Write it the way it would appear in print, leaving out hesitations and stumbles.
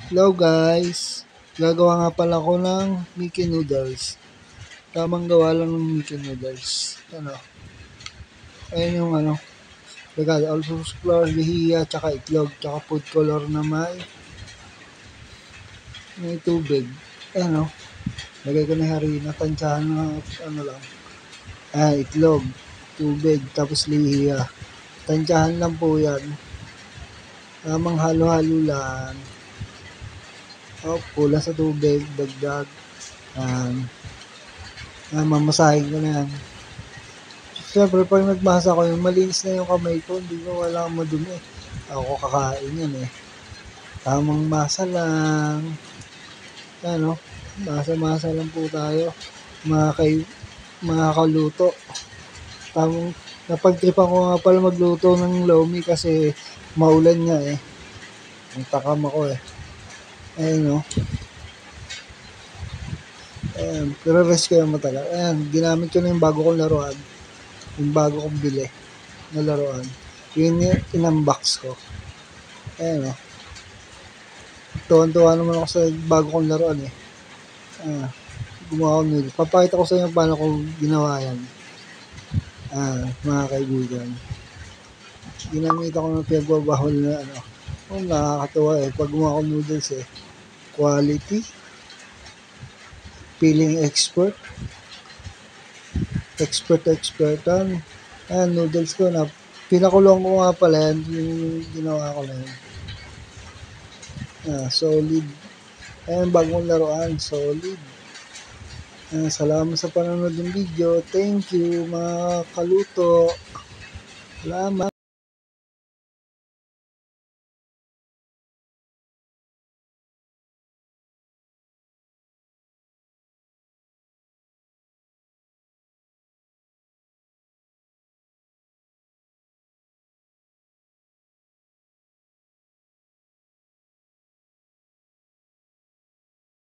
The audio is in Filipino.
Hello guys, gagawa nga pala ko ng Mickey Noodles. Tamang gawa lang ng Mickey Noodles. Ayun yung regalo, all-purpose flour, lihiya, tsaka itlog, tsaka food color na may tubig. Lagay ko na harina, tansyahan na lang. Itlog, tubig, tapos lihiya. Tansyahan lang po yan. Tamang halo-halo lang. Kulang sa tubig, dagdag. Mamasahin ko na yan. Siyempre, pag nagmasa ko yun, malinis na yung kamay ko, hindi ko wala akong madumi. Ako kakain yan eh. Tamang masa lang. Masa-masa lang po tayo. Mga kaluto. Napagtripan ko nga pala magluto ng lomi kasi maulan nga eh. Ang takam ako eh. Pero rest ko yung matagal. Ginamit ko na yung bago kong laruan. Yung bago kong bili na laruan. Yun yung in-unbox ko. Tuwan-tuwa naman ako sa bago kong laruan eh. Gumawa ko nila. Papakita ko sa inyo paano ko ginawa yan. Mga kaibigan. Ginamit ako ng pinagbabahol na nakakatawa eh. Pag gumawa ko noodles eh. Quality. Feeling expert. Expertan. Noodles ko na. Pinakulong ko nga pala yan. Yung ginawa ko na yun. Solid. Bagong laruan. Solid. Salamat sa panonood ng video. Thank you mga kaluto. Salamat.